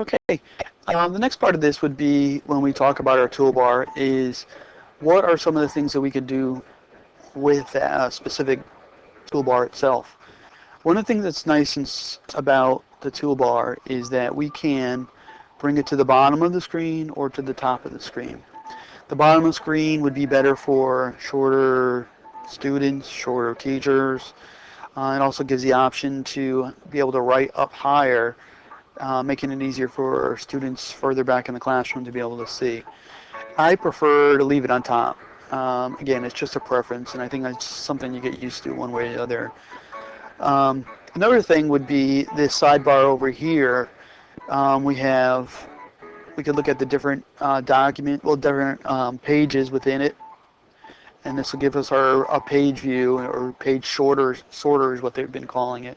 Okay, the next part of this would be when we talk about our toolbar is what are some of the things that we could do with a specific toolbar itself. One of the things that's nice about the toolbar is that we can bring it to the bottom of the screen or to the top of the screen. The bottom of the screen would be better for shorter students, shorter teachers. It also gives the option to be able to write up higher, making it easier for students further back in the classroom to be able to see. I prefer to leave it on top. Again, it's just a preference, and I think that's something you get used to one way or the other. Another thing would be this sidebar over here. We have, we could look at the different different pages within it, and this will give us our a page view or page sorter is what they've been calling it.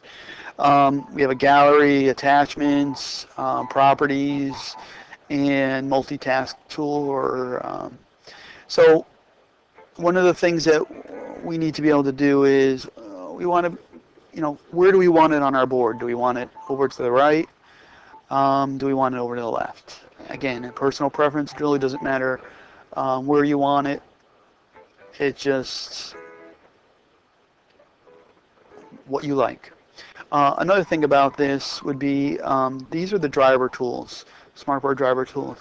We have a gallery, attachments, properties, and multitask tool. So one of the things that we need to be able to do is we want to, where do we want it on our board? Do we want it over to the right? Do we want it over to the left? Again, personal preference, it really doesn't matter where you want it. It's just what you like. Another thing about this would be these are the driver tools, SmartBoard driver tools.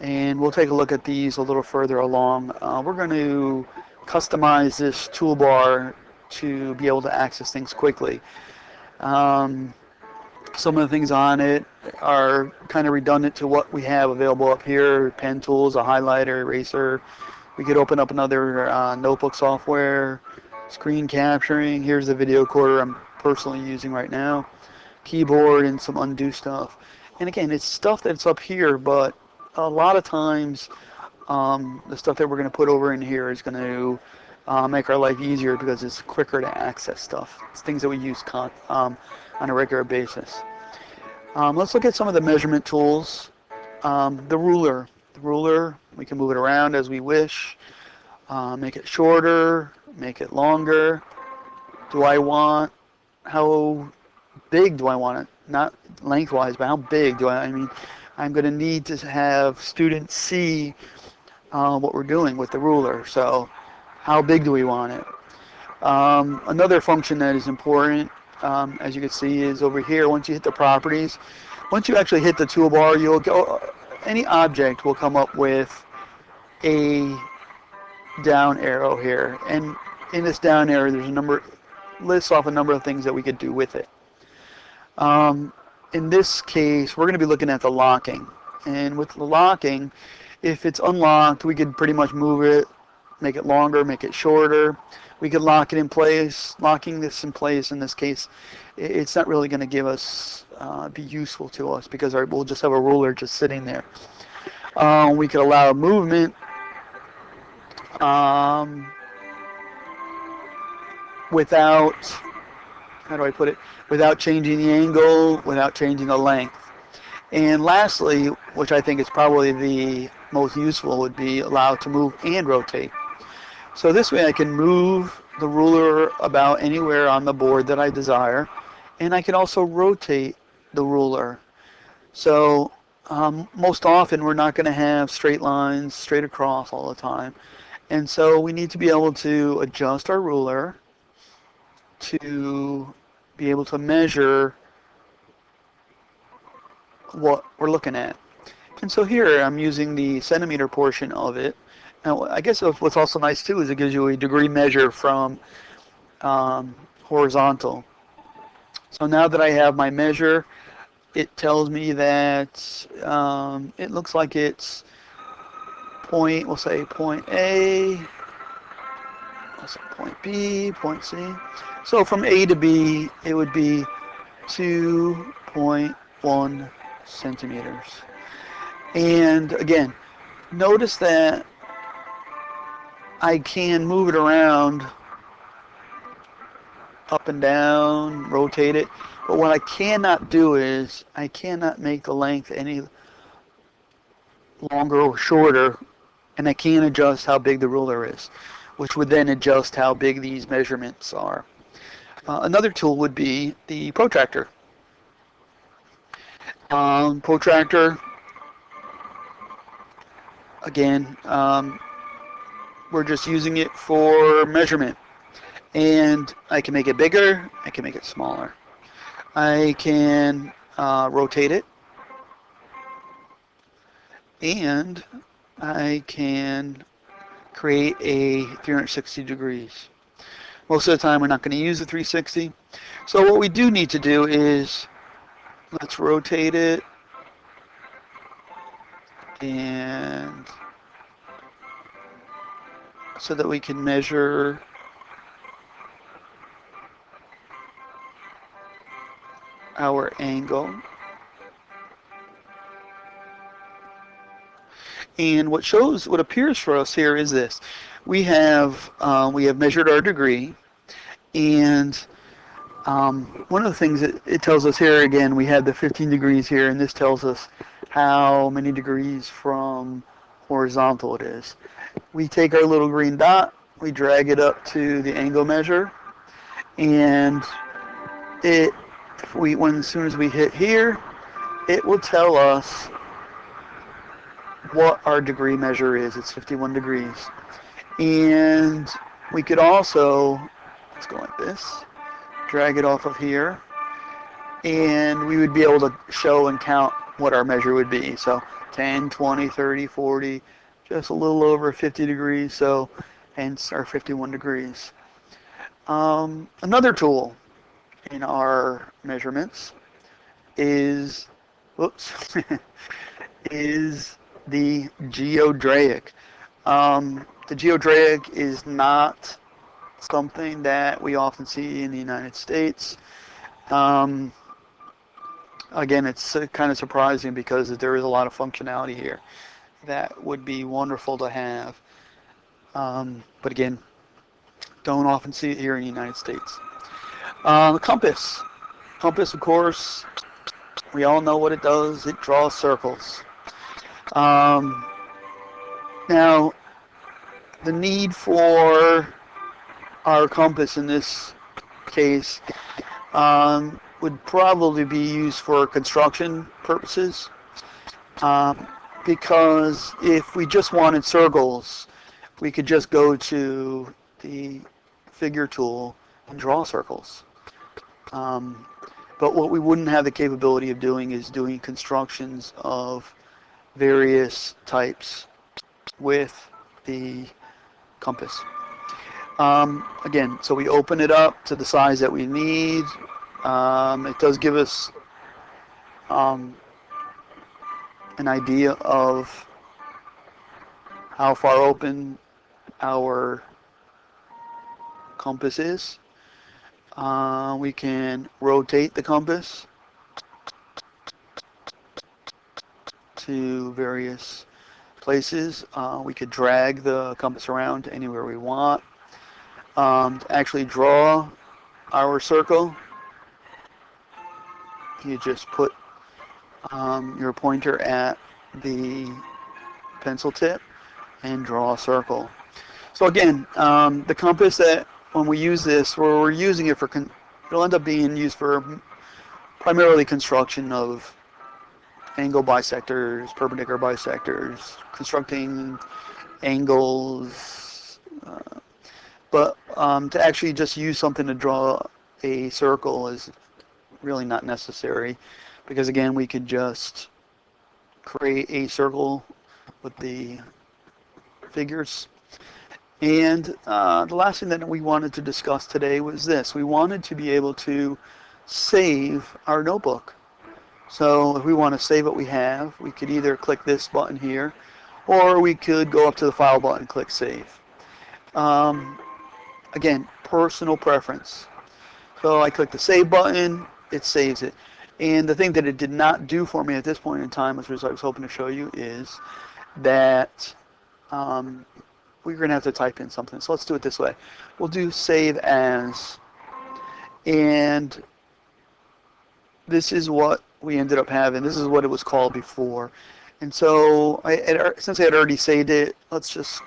And we'll take a look at these a little further along. We're going to customize this toolbar to be able to access things quickly. Some of the things on it are kind of redundant to what we have available up here. Pen tools, a highlighter, eraser. We could open up another notebook software, screen capturing. Here's the video recorder I'm personally using right now. Keyboard and some undo stuff. And again, it's stuff that's up here, but a lot of times the stuff that we're going to put over in here is going to make our life easier because it's quicker to access stuff. It's things that we use on a regular basis. Let's look at some of the measurement tools. The ruler. The ruler, we can move it around as we wish. Make it shorter, make it longer. How big do I want it? Not lengthwise, but how big do I mean, I'm going to need to have students see what we're doing with the ruler. So how big do we want it? Another function that is important, as you can see, is over here. Once you hit the properties, once you actually hit the toolbar, you'll go, any object will come up with a down arrow here. And in this down arrow, there's lists off a number of things that we could do with it. In this case, we're going to be looking at the locking. And with the locking, if it's unlocked, we could pretty much move it, make it longer, make it shorter. We could lock it in place. Locking this in place in this case, it's not really going to give us, be useful to us because we'll just have a ruler just sitting there. We could allow movement without, how do I put it, without changing the angle, without changing the length. And lastly, which I think is probably the most useful, would be allowed to move and rotate. So this way I can move the ruler about anywhere on the board that I desire, and I can also rotate the ruler. So most often we're not going to have straight lines straight across all the time. And so we need to be able to adjust our ruler to be able to measure what we're looking at. And so here I'm using the centimeter portion of it. Now I guess what's also nice too is it gives you a degree measure from horizontal. So now that I have my measure, it tells me that it looks like it's we'll say point A, we'll say point B, point C. So from A to B, it would be 2.1 centimeters. And again, notice that I can move it around up and down, rotate it, but what I cannot do is I cannot make the length any longer or shorter, and I can't adjust how big the ruler is, which would then adjust how big these measurements are. Another tool would be the protractor. Protractor, again, we're just using it for measurement. And I can make it bigger, I can make it smaller. I can rotate it, and I can create a 360 degrees. Most of the time we're not going to use the 360. So what we do need to do is, let's rotate it, and so that we can measure our angle. And what appears for us here is this: we have measured our degree, and one of the things that it tells us here, again, we have the 15 degrees here, and this tells us how many degrees from horizontal it is. We take our little green dot, we drag it up to the angle measure, and as soon as we hit here, it will tell us what our degree measure is. It's 51 degrees. And we could also, let's go like this, drag it off of here, and we would be able to show and count what our measure would be. So 10, 20, 30, 40, just a little over 50 degrees, so hence our 51 degrees. Another tool in our measurements is, is the geodreic. The geodreic is not something that we often see in the United States. Again, it's kind of surprising because there is a lot of functionality here that would be wonderful to have. But again, don't often see it here in the United States. The compass. Compass, of course, we all know what it does. It draws circles. Now, the need for our compass in this case would probably be used for construction purposes, because if we just wanted circles, we could just go to the figure tool and draw circles. But what we wouldn't have the capability of doing is doing constructions of various types with the compass. Again, so we open it up to the size that we need. It does give us an idea of how far open our compass is. We can rotate the compass to various places. We could drag the compass around to anywhere we want. To actually draw our circle, you just put your pointer at the pencil tip and draw a circle. So again, the compass, that when we use this, we're using it for, it'll end up being used for primarily construction of angle bisectors, perpendicular bisectors, constructing angles, but to actually just use something to draw a circle is really not necessary, because again, we could just create a circle with the figures. And the last thing that we wanted to discuss today was this. We wanted to be able to save our notebook. So if we want to save what we have, we could either click this button here, or we could go up to the File button and click Save. Again, personal preference. So I click the Save button, it saves it. And the thing that it did not do for me at this point in time, which I was hoping to show you, is that we're going to have to type in something. So let's do it this way. We'll do Save As. And this is what we ended up having. This is what it was called before. And so since I had already saved it, let's just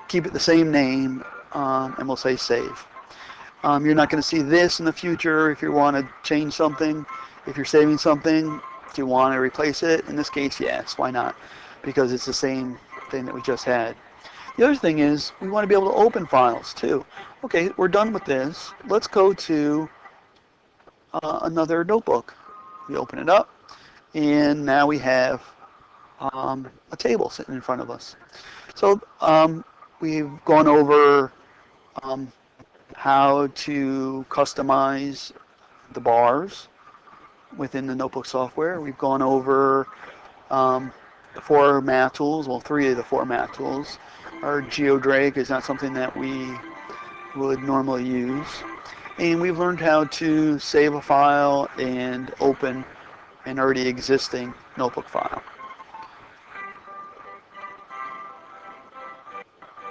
keep it the same name, and we'll say Save. You're not going to see this in the future. If you want to change something, If you're saving something, do you want to replace it? In this case, yes. Why not? Because it's the same thing that we just had. The other thing is we want to be able to open files too. Okay, we're done with this. Let's go to another notebook. We open it up, and now we have a table sitting in front of us. So we've gone over um, how to customize the bars within the notebook software. We've gone over the four math tools, well, three of the four math tools. Our GeoDrake is not something that we would normally use. And we've learned how to save a file and open an already existing notebook file.